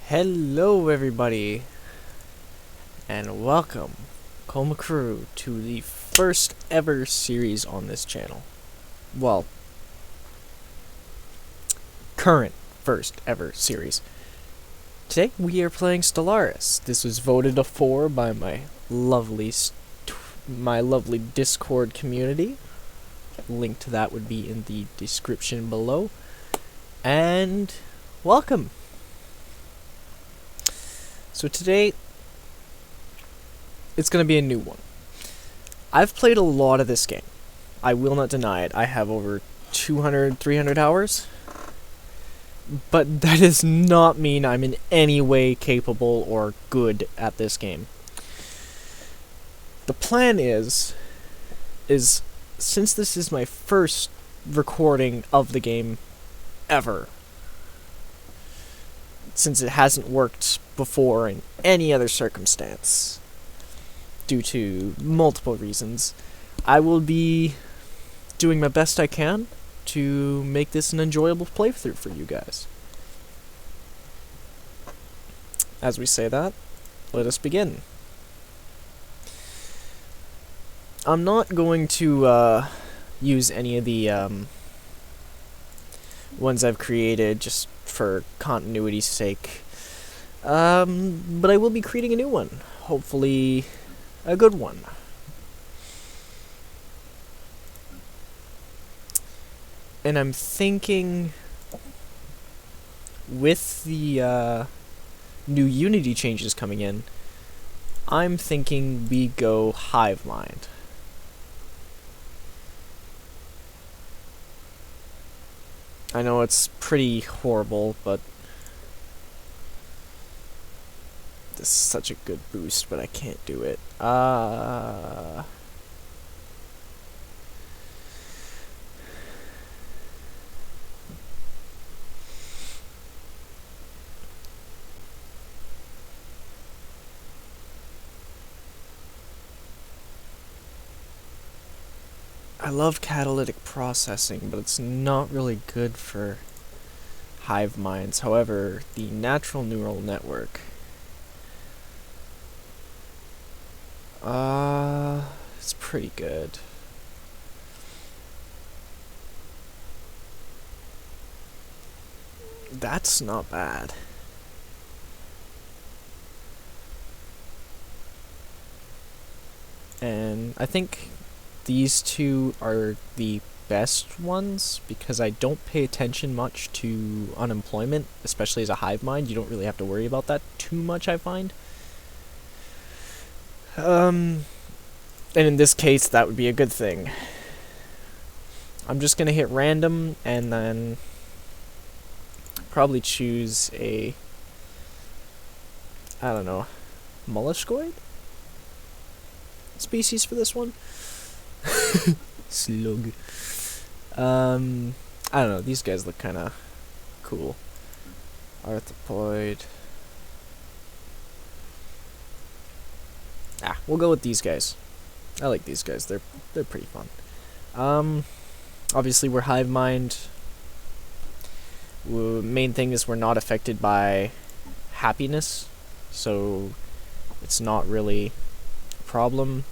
Hello everybody, and welcome, Coma Crew, to the first ever series on this channel. Well, current first ever series. Today we are playing Stellaris. This was voted a 4 by my lovely Discord community. Link to that would be in the description below. And welcome! So today, it's going to be a new one. I've played a lot of this game. I will not deny it. I have over 200, 300 hours. But that does not mean I'm in any way capable or good at this game. The plan is since this is my first recording of the game ever, since it hasn't worked before in any other circumstance, due to multiple reasons, I will be doing my best I can to make this an enjoyable playthrough for you guys. As we say that, let us begin. I'm not going to use any of the ones I've created just for continuity's sake. But I will be creating a new one. Hopefully a good one. And I'm thinking with the new Unity changes coming in, I'm thinking we go hive mind. I know it's pretty horrible, but this is such a good boost, but I can't do it. I love catalytic processing, but it's not really good for hive minds. However, the natural neural network, it's pretty good. That's not bad. And I think these two are the best ones because I don't pay attention much to unemployment, especially as a hive mind. You don't really have to worry about that too much, I find. And in this case, that would be a good thing. I'm just gonna hit random and then probably choose a, I don't know, molluscoid species for this one. Slug. I don't know, these guys look kinda cool. Arthropoid. We'll go with these guys. I like these guys, they're pretty fun. Obviously we're hive mind. Main thing is we're not affected by happiness, so it's not really a problem.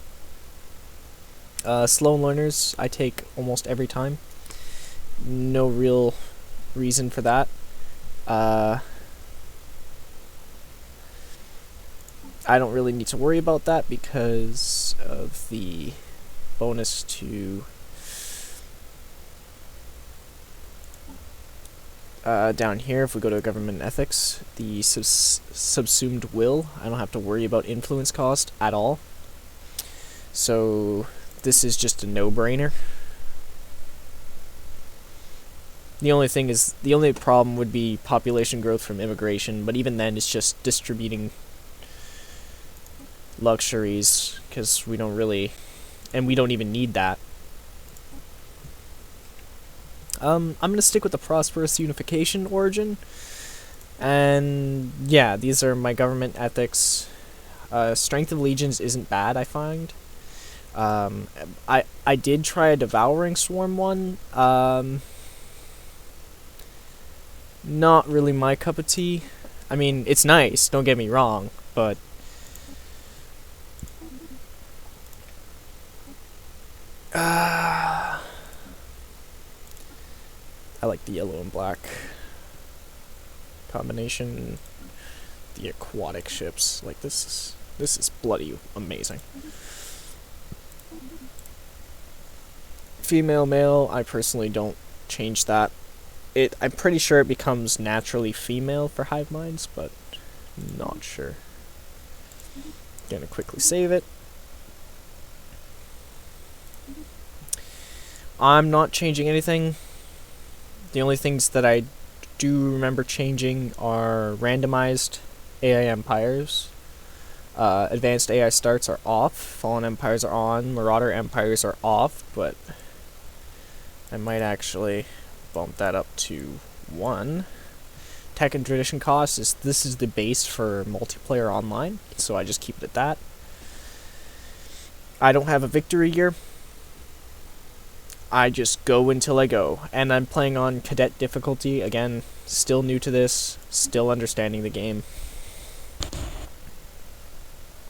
Slow learners I take almost every time. No real reason for that. I don't really need to worry about that because of the bonus to down here. If we go to government ethics, the subsumed will, I don't have to worry about influence cost at all. So this is just a no-brainer. The only problem would be population growth from immigration, but even then it's just distributing luxuries, because we don't really, and we don't even need that. I'm gonna stick with the prosperous unification origin, and yeah, these are my government ethics. Strength of legions isn't bad, I find. I did try a devouring swarm one. Not really my cup of tea. I mean, it's nice, don't get me wrong, but I like the yellow and black combination. The aquatic ships, like this is bloody amazing. Female, male, I personally don't change that. I'm pretty sure it becomes naturally female for hive minds, but not sure. Gonna quickly save it. I'm not changing anything. The only things that I do remember changing are randomized AI empires. Advanced AI starts are off. Fallen empires are on. Marauder empires are off, but I might actually bump that up to 1. Tech and tradition cost this is the base for multiplayer online, so I just keep it at that. I don't have a victory gear. I just go until I go, and I'm playing on cadet difficulty. Again, still new to this, still understanding the game.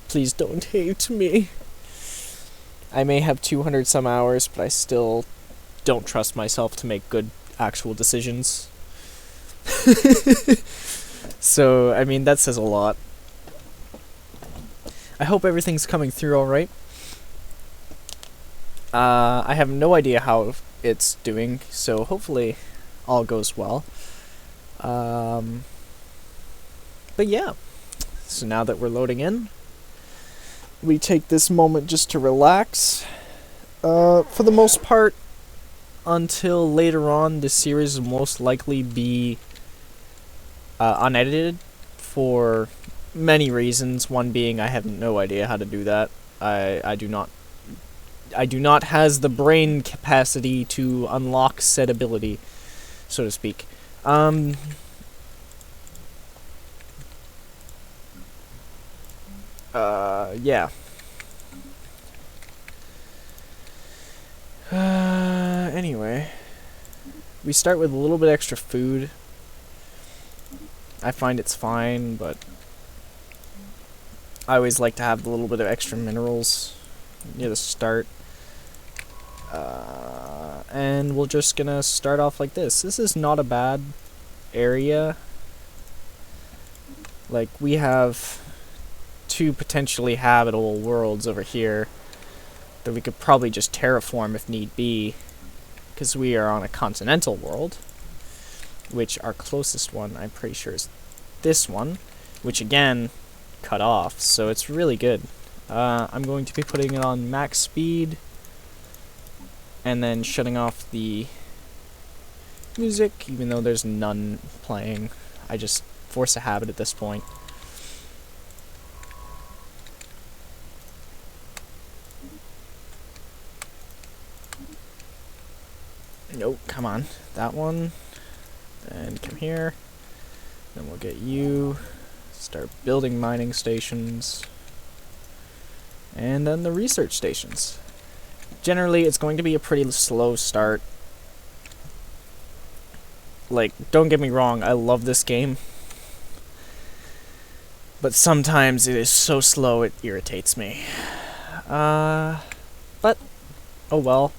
Please don't hate me. I may have 200 some hours, but I still don't trust myself to make good actual decisions. So, I mean, that says a lot. I hope everything's coming through alright. I have no idea how it's doing, so hopefully all goes well. But yeah, so now that we're loading in, we take this moment just to relax. For the most part, until later on, this series will most likely be unedited for many reasons. One being I have no idea how to do that. I do not has the brain capacity to unlock said ability, so to speak. Yeah. Anyway, we start with a little bit extra food. I find it's fine, but I always like to have a little bit of extra minerals near the start. And we're just gonna start off like this. This is not a bad area. Like, we have 2 potentially habitable worlds over here that we could probably just terraform if need be, because we are on a continental world, which our closest one, I'm pretty sure, is this one, which again, cut off, so it's really good. I'm going to be putting it on max speed, and then shutting off the music, even though there's none playing. I just force a habit at this point. Nope, come on. That one. And come here. Then we'll get you. Start building mining stations. And then the research stations. Generally, it's going to be a pretty slow start. Like, don't get me wrong, I love this game. But sometimes it is so slow it irritates me. But, oh well.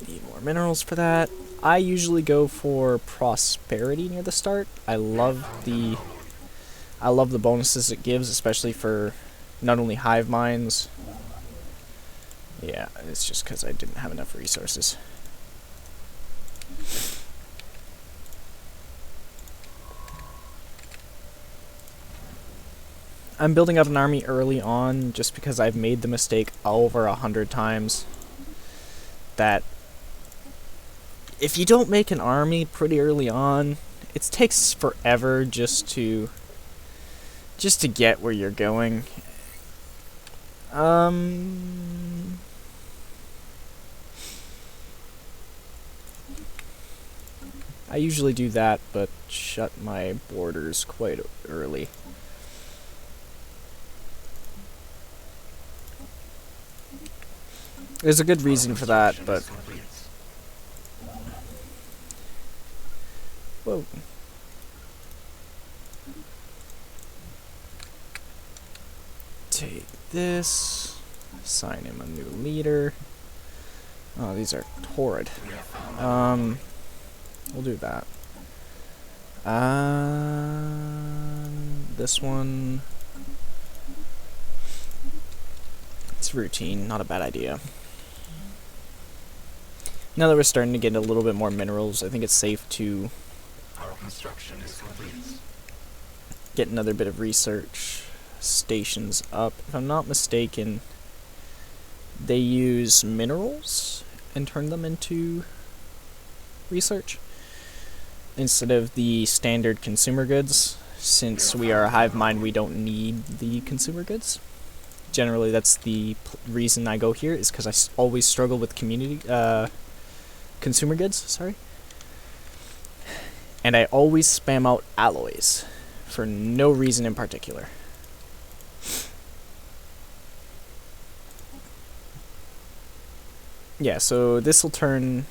Need more minerals for that. I usually go for prosperity near the start. I love the bonuses it gives, especially for not only hive minds. Yeah, it's just because I didn't have enough resources. I'm building up an army early on just because I've made the mistake over 100 times that if you don't make an army pretty early on, it takes forever just to get where you're going. I usually do that, but shut my borders quite early. There's a good reason for that, but Whoa. Take this. Assign him a new leader. Oh, these are horrid. We'll do that. This one. It's routine, not a bad idea. Now that we're starting to get a little bit more minerals, I think it's safe to get another bit of research stations up. If I'm not mistaken, they use minerals and turn them into research instead of the standard consumer goods. Since we are a hive mind, we don't need the consumer goods. Generally, that's the reason I go here, is because I always struggle with consumer goods, sorry. And I always spam out alloys for no reason in particular. Yeah, so this will turn,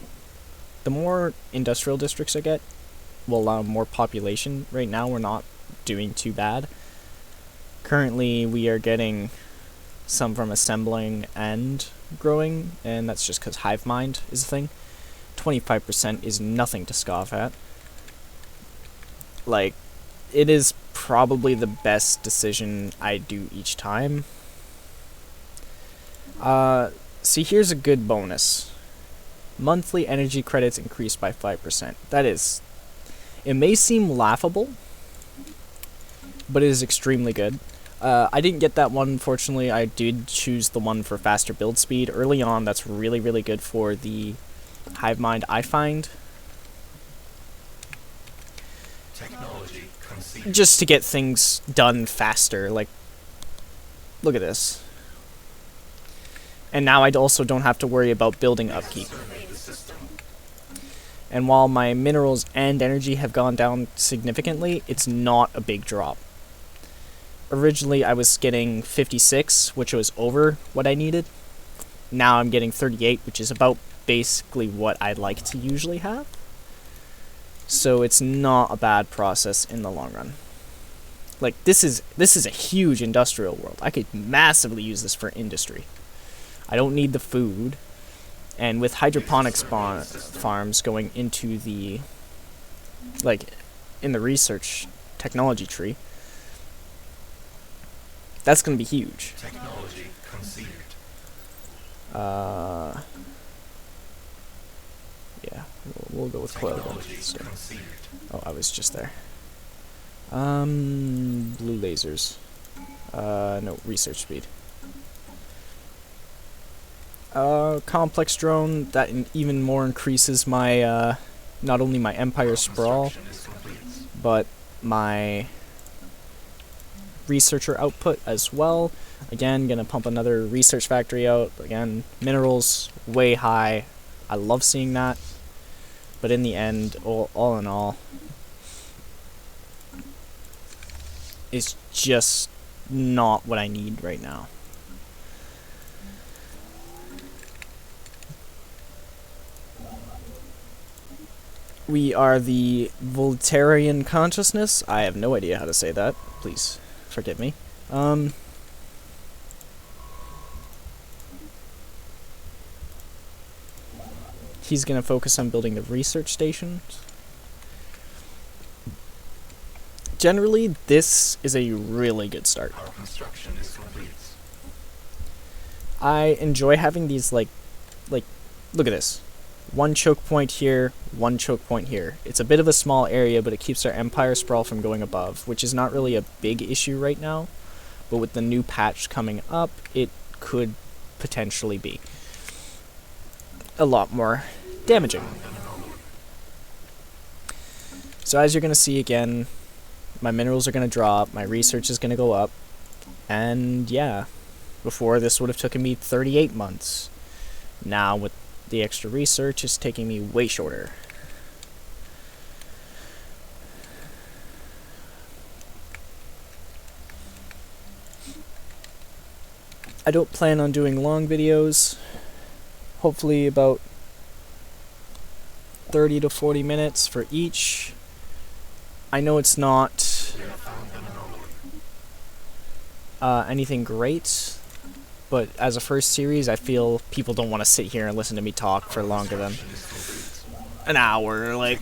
the more industrial districts I get will allow more population. Right now we're not doing too bad. Currently we are getting some from assembling and growing, and that's just because hive mind is a thing. 25% is nothing to scoff at. Like, it is probably the best decision I do each time. See, here's a good bonus. Monthly energy credits increased by 5%. That is, it may seem laughable, but it is extremely good. I didn't get that one, unfortunately. I did choose the one for faster build speed. Early on, that's really, really good for the hive mind, I find. Just to get things done faster. Like, look at this. And now I also don't have to worry about building upkeep. And while my minerals and energy have gone down significantly, it's not a big drop. Originally I was getting 56, which was over what I needed. Now I'm getting 38, which is about basically what I'd like to usually have. So it's not a bad process in the long run. Like, this is a huge industrial world. I could massively use this for industry. I don't need the food. And with hydroponics farms going into the, like, in the research technology tree, that's going to be huge. Technology conceded. Yeah, we'll go with coil gun. Oh, I was just there. Blue lasers. No, research speed. Complex drone, that even more increases my, not only my Empire Sprawl, but my researcher output as well. Again, gonna pump another research factory out. Again, minerals, way high. I love seeing that. But in the end, all in all, it's just not what I need right now. We are the Voltarian consciousness. I have no idea how to say that. Please forgive me. He's going to focus on building the research stations. Generally, this is a really good start. Our construction is complete. I enjoy having these, like, look at this. One choke point here, one choke point here. It's a bit of a small area, but it keeps our Empire Sprawl from going above, which is not really a big issue right now. But with the new patch coming up, it could potentially be a lot more damaging. So as you're going to see again, my minerals are going to drop, my research is going to go up, and yeah, before this would have taken me 38 months. Now with the extra research, it's taking me way shorter. I don't plan on doing long videos, hopefully about 30 to 40 minutes for each. I know it's not anything great, but as a first series, I feel people don't want to sit here and listen to me talk for longer than an hour. Like,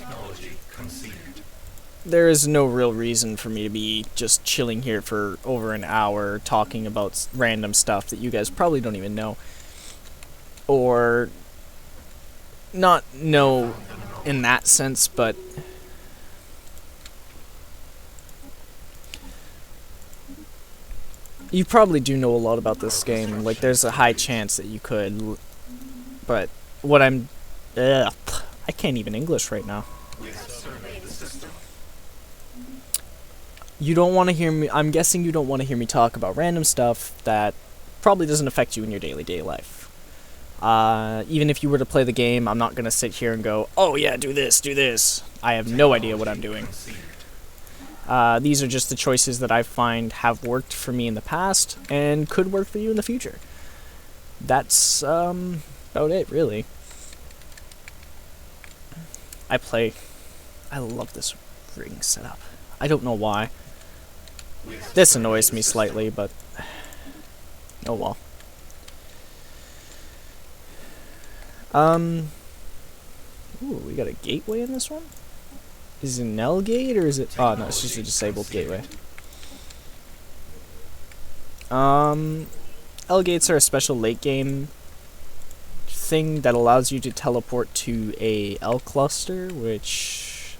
there is no real reason for me to be just chilling here for over an hour talking about random stuff that you guys probably don't even know. Or not know in that sense, but you probably do know a lot about this game. Like, there's a high chance that you could, but what I'm... I can't even English right now. You don't want to hear me... I'm guessing you don't want to hear me talk about random stuff that probably doesn't affect you in your day-to-day life. Even if you were to play the game, I'm not going to sit here and go, oh yeah, do this, do this. I have no idea what I'm doing. These are just the choices that I find have worked for me in the past and could work for you in the future. That's about it, really. I love this ring setup. I don't know why. This annoys me slightly, but oh well. Ooh, we got a gateway in this one? Is it an L gate or is it... Oh, no, it's just a disabled gateway. L gates are a special late game thing that allows you to teleport to a L cluster, which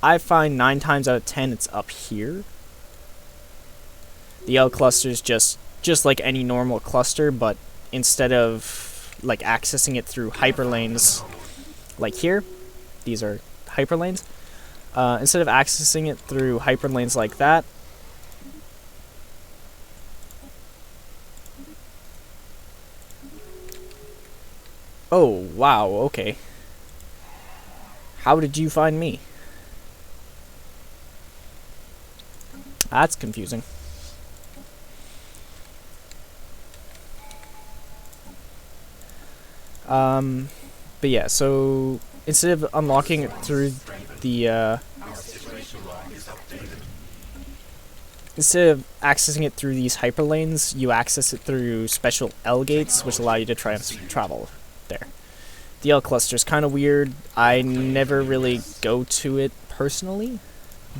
I find 9 times out of 10 it's up here. The L cluster is just like any normal cluster, but instead of like accessing it through hyperlanes like here, these are hyperlanes. Instead of accessing it through hyperlanes like that, oh wow, okay. How did you find me? That's confusing. But yeah, so instead of unlocking it through the, instead of accessing it through these hyperlanes, you access it through special L gates, which allow you to travel there. The L cluster is kind of weird. I never really go to it personally,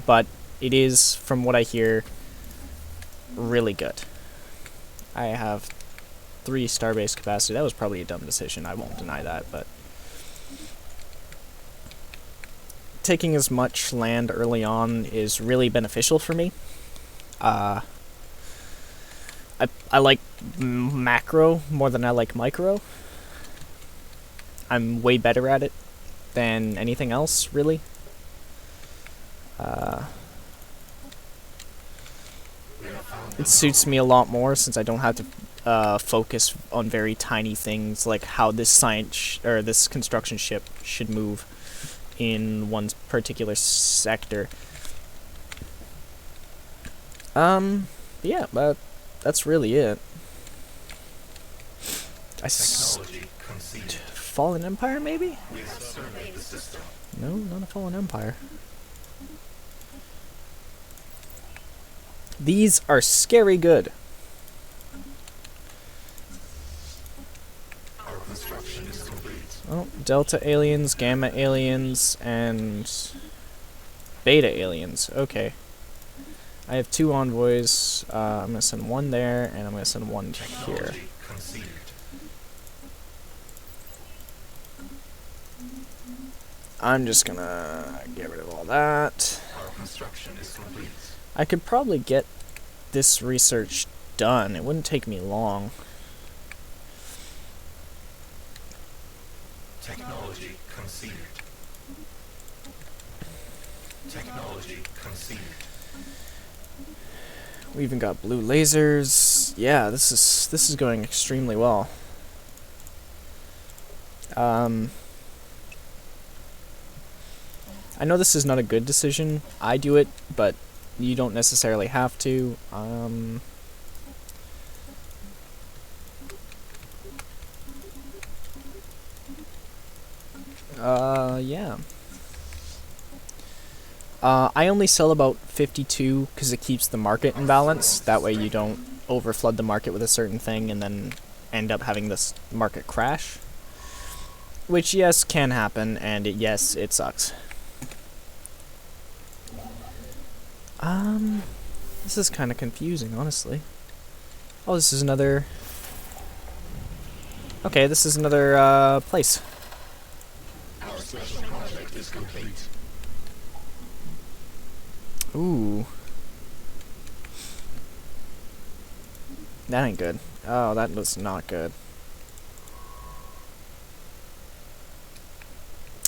but it is, from what I hear, really good. I have 3 starbase capacity. That was probably a dumb decision, I won't deny that, but taking as much land early on is really beneficial for me. I like macro more than I like micro. I'm way better at it than anything else, really. It suits me a lot more since I don't have to focus on very tiny things like how this this construction ship should move in one particular sector. Yeah, but that's really it. Fallen Empire, maybe? No, not a Fallen Empire. These are scary good. Oh, Delta aliens, Gamma aliens, and Beta aliens. Okay. I have 2 envoys. I'm gonna send 1 there, and I'm gonna send 1 here. I'm just gonna get rid of all that. I could probably get this research done. It wouldn't take me long. Technology conceded. Technology conceded. We even got blue lasers. Yeah, this is going extremely well. I know this is not a good decision. I do it, but you don't necessarily have to. Yeah. I only sell about 52 because it keeps the market in balance. That way you don't overflood the market with a certain thing and then end up having this market crash. Which, yes, can happen, and yes, it sucks. This is kind of confusing, honestly. Oh, this is another... Okay, this is another, place. Our special project is complete. Ooh. That ain't good. Oh, that was not good.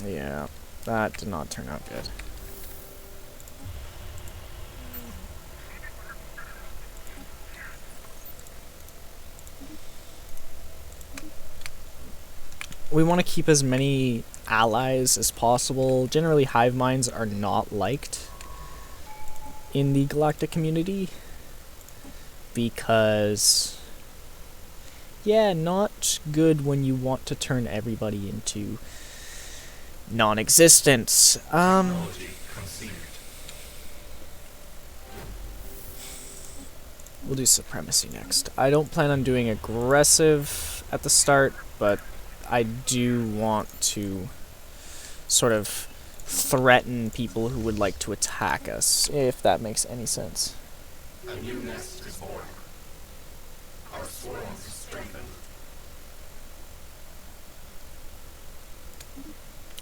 Yeah, that did not turn out good. We want to keep as many allies as possible. Generally, hive minds are not liked in the galactic community because, yeah, not good when you want to turn everybody into non-existence. We'll do supremacy next. I don't plan on doing aggressive at the start, but I do want to sort of threaten people who would like to attack us, if that makes any sense. A new nest is born. Our swarms strengthen.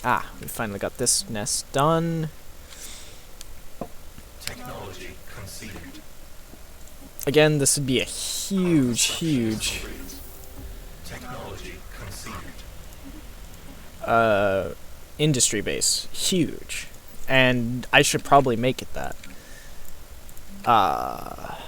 Ah, we finally got this nest done. Technology conceived. Again, this would be a huge Technology conceived. industry base. Huge. And I should probably make it that. I'm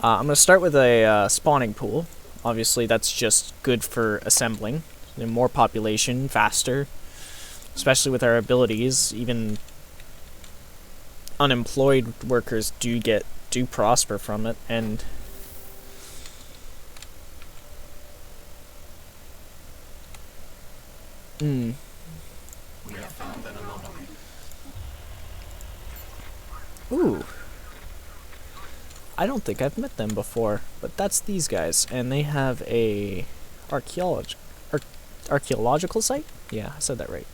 going to start with a spawning pool. Obviously, that's just good for assembling. More population, faster. Especially with our abilities, even unemployed workers do prosper from it, and We have found an anomaly. Ooh. I don't think I've met them before, but that's these guys, and they have a archaeological site? Yeah, I said that right.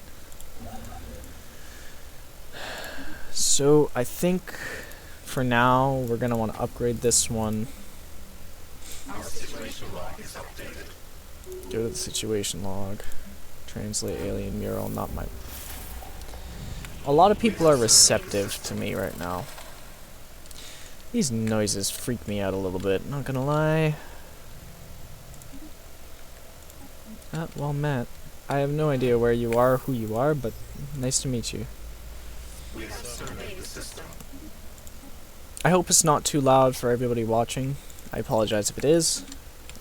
So, I think for now, we're going to want to upgrade this one. Our situation log is updated. Go to the situation log. Translate alien mural, not my... A lot of people are receptive to me right now. These noises freak me out a little bit, not gonna lie. Well met. I have no idea where you are, who you are, but nice to meet you. We have surveyed the system. I hope it's not too loud for everybody watching. I apologize if it is.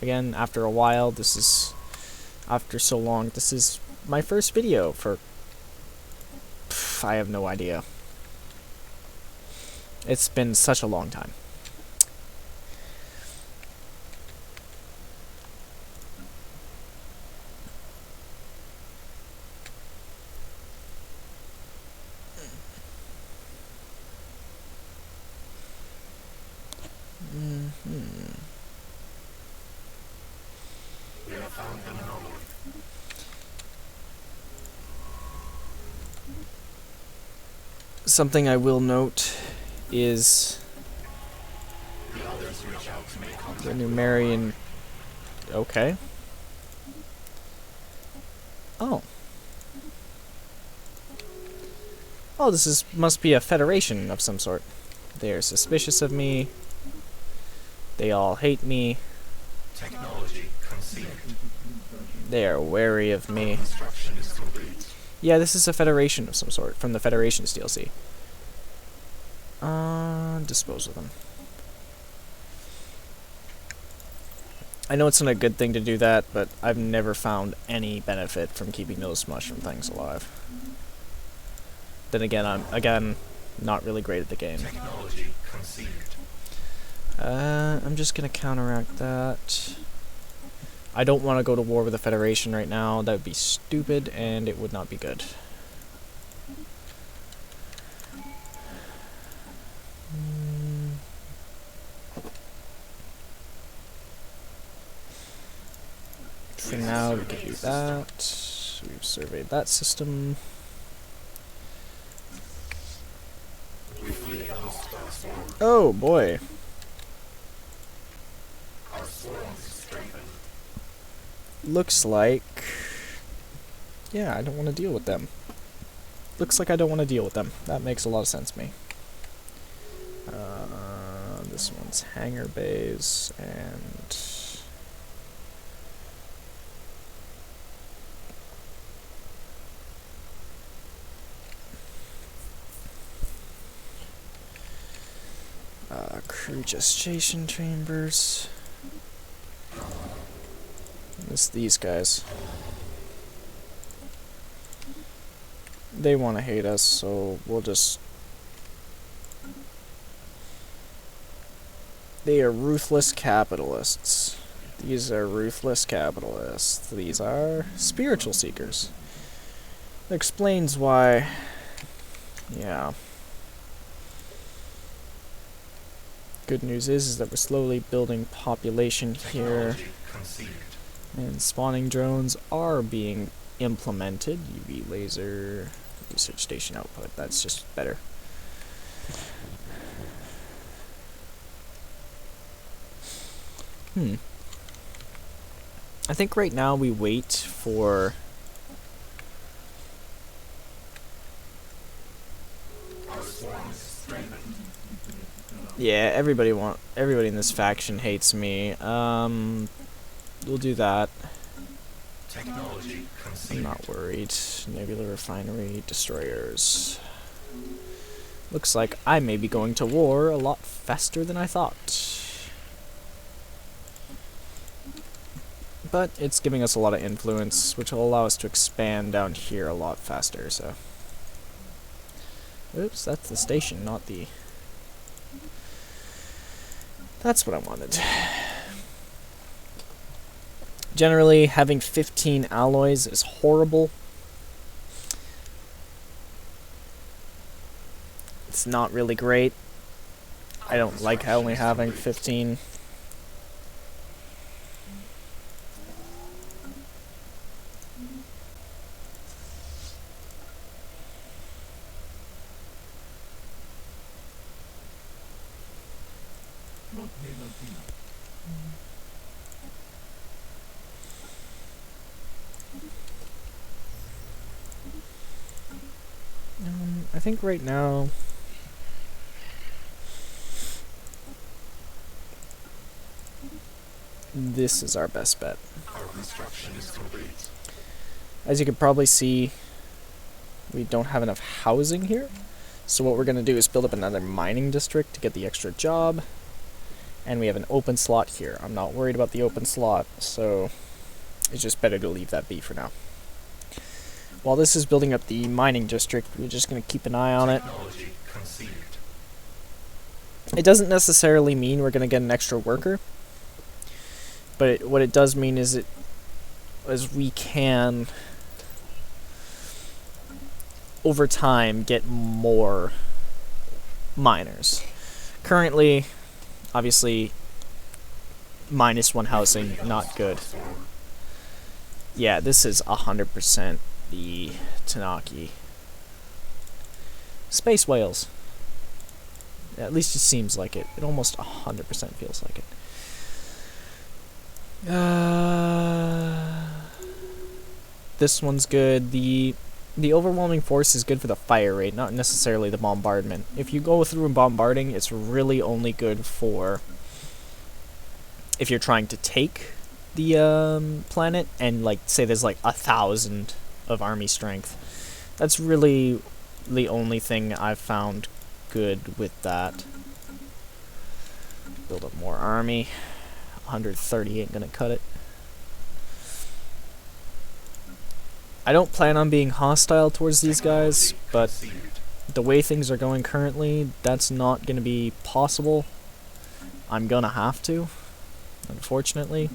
Again, after a while, after so long, this is my first video for... I have no idea. It's been such a long time. We have found an anomaly. Something I will note is The others reach out to make contact. the Numerian... Okay. Oh. Oh, this must be a federation of some sort. They are suspicious of me. They all hate me. Technology conceived. They are wary of me. Construction is complete. Yeah, this is a federation of some sort, from the Federation's DLC. Dispose of them. I know it's not a good thing to do that, but I've never found any benefit from keeping those mushroom things alive. Then again, I'm not really great at the game. Technology conceived. I'm just gonna counteract that I don't want to go to war with the Federation right now. That would be stupid, and it would not be good. For now, we can do that. We've surveyed that system. Oh boy. Looks like... yeah, I don't want to deal with them. Looks like I don't want to deal with them. That makes a lot of sense to me. This one's hangar bays, and... crew gestation chambers. It's these guys. They want to hate us, so we'll just... they are ruthless capitalists. These are ruthless capitalists. These are spiritual seekers. That explains why... yeah. Good news is that we're slowly building population here. And spawning drones are being implemented. UV laser, research station output. That's just better. I think right now we wait for... yeah, everybody in this faction hates me. We'll do that. I'm not worried. Nebula refinery, destroyers. Looks like I may be going to war a lot faster than I thought. But it's giving us a lot of influence, which will allow us to expand down here a lot faster, so... oops, that's the station, not the... that's what I wanted. Generally, having 15 alloys is horrible. It's not really great. I don't like only having 15. I think right now... this is our best bet. Our construction is complete. As you can probably see, we don't have enough housing here. So what we're going to do is build up another mining district to get the extra job. And we have an open slot here. I'm not worried about the open slot, so it's just better to leave that be for now. While this is building up the mining district, we're just going to keep an eye on it. It doesn't necessarily mean we're going to get an extra worker, but what it does mean is we can, over time, get more miners. Currently, obviously, -1 housing, not good. Yeah, this is 100% the Tanaki. Space whales. Yeah, at least it seems like it. It almost 100% feels like it. This one's good. The overwhelming force is good for the fire rate, not necessarily the bombardment. If you go through and bombarding, it's really only good for if you're trying to take the planet and, like, say there's like 1,000 of army strength. That's really the only thing I've found good with that. Build up more army. 130 ain't gonna cut it. I don't plan on being hostile towards these guys, but the way things are going currently, that's not gonna be possible. I'm gonna have to, unfortunately.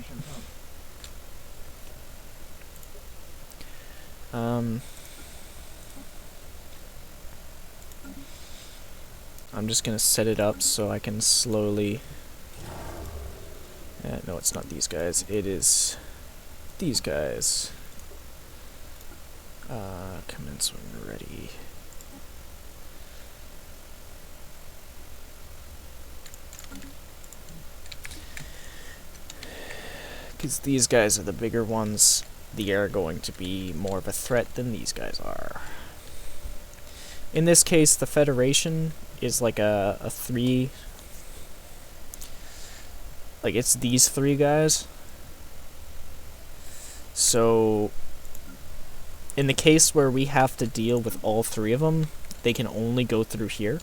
I'm just gonna set it up so I can slowly... no, it's not these guys. It is these guys. Commence when ready. Because these guys are the bigger ones. They are going to be more of a threat than these guys are. In this case, the Federation is like a three... Like, it's these three guys. So, in the case where we have to deal with all three of them, they can only go through here.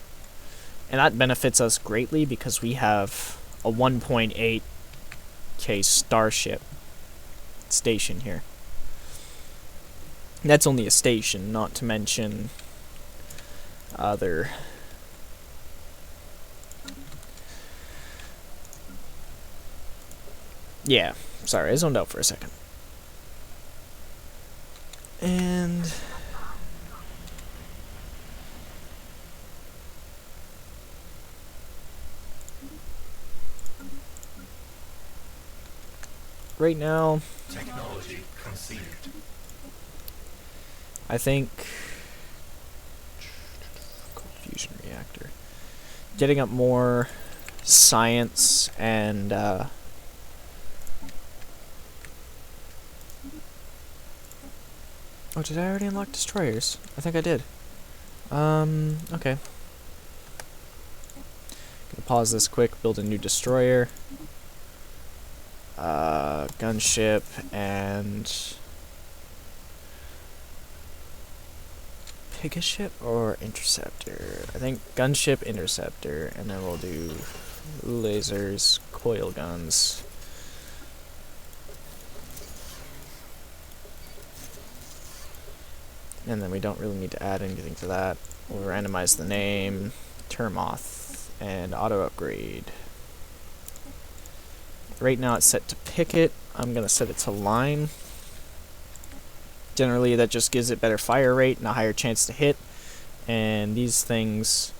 And that benefits us greatly because we have a 1.8K starship station here. And that's only a station, not to mention other... Yeah, sorry, I zoned out for a second. And... right now, Technology conceived. I think fusion reactor. Getting up more science and oh, did I already unlock destroyers? I think I did. Okay. Gonna pause this quick, build a new destroyer. Gunship and Pigaship or Interceptor? I think Gunship, Interceptor, and then we'll do lasers, coil guns. And then we don't really need to add anything to that. We'll randomize the name, Termoth, and auto upgrade. Right now it's set to picket. I'm going to set it to line. Generally that just gives it better fire rate and a higher chance to hit. And these things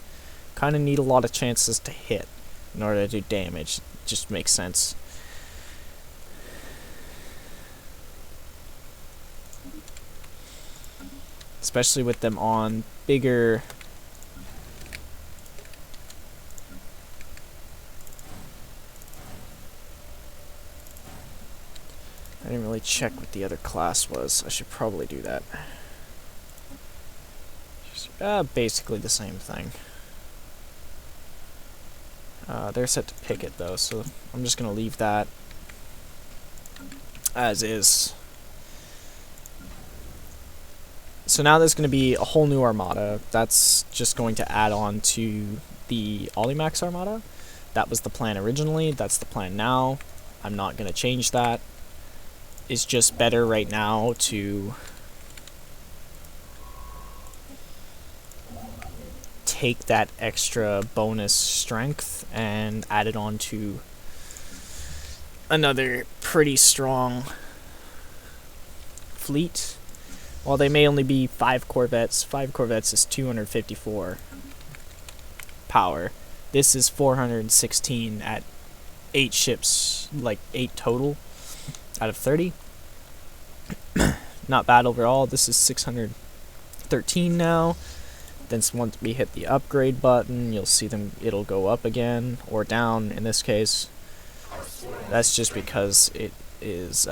kind of need a lot of chances to hit in order to do damage. It just makes sense. Especially with them on bigger... I didn't really check what the other class was. I should probably do that. Just, basically the same thing. They're set to picket though, so I'm just gonna leave that as is. So now there's going to be a whole new armada. That's just going to add on to the Olimax armada. That was the plan originally. That's the plan now. I'm not going to change that. It's just better right now to take that extra bonus strength and add it on to another pretty strong fleet. While they may only be 5 Corvettes is 254 power. This is 416 at 8 ships, like 8 total out of 30. Not bad overall. This is 613 now. Then once we hit the upgrade button, you'll see them, it'll go up again, or down in this case. That's just because it is,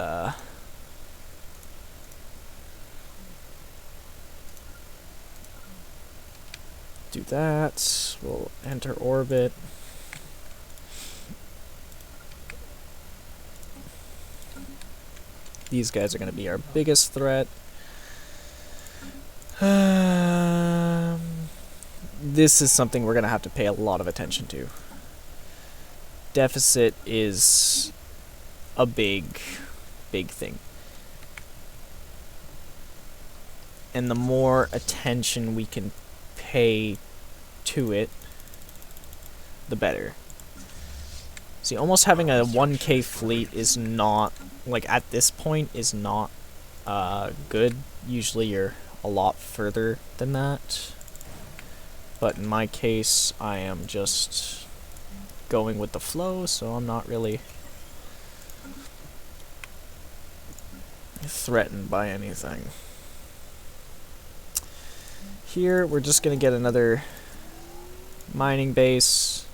do that. We'll enter orbit. These guys are going to be our biggest threat. This is something we're going to have to pay a lot of attention to. Deficit is a big thing. And the more attention we can pay to it, the better. See, almost having a 1K fleet is not, like, at this point, is not good. Usually you're a lot further than that. But in my case, I am just going with the flow, so I'm not really threatened by anything. Here, we're just gonna get another mining base.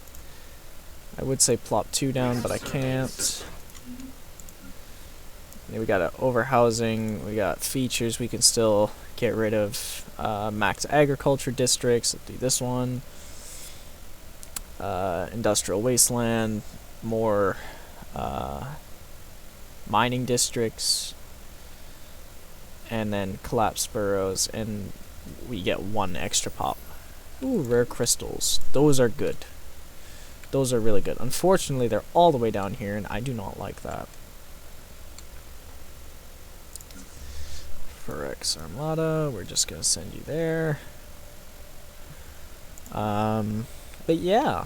I would say plop 2 down, but I can't. And we got a overhousing, we got features we can still get rid of. Max agriculture districts, let's do this one. Industrial wasteland, more mining districts, and then collapsed burrows, and we get 1 extra pop. Ooh, rare crystals. Those are good. Those are really good. Unfortunately, they're all the way down here, and I do not like that. For X Armada, we're just gonna send you there. But yeah,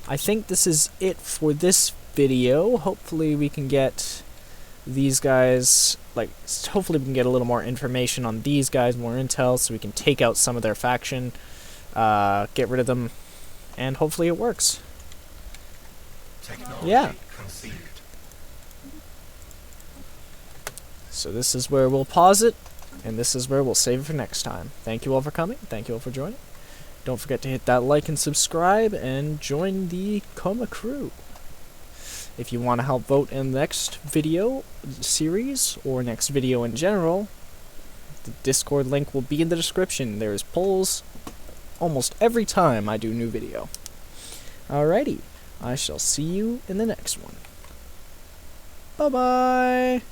I think this is it for this video. Hopefully we can get these guys, like, hopefully we can get a little more information on these guys, more intel, so we can take out some of their faction, get rid of them, and hopefully it works. Technology Yeah. conceived. So this is where we'll pause it, and this is where we'll save it for next time. Thank you all for coming. Thank you all for joining. Don't forget to hit that like and subscribe, and join the Coma Crew. If you want to help vote in the next video series, or next video in general, the Discord link will be in the description. There's polls almost every time I do a new video. Alrighty, I shall see you in the next one. Bye-bye!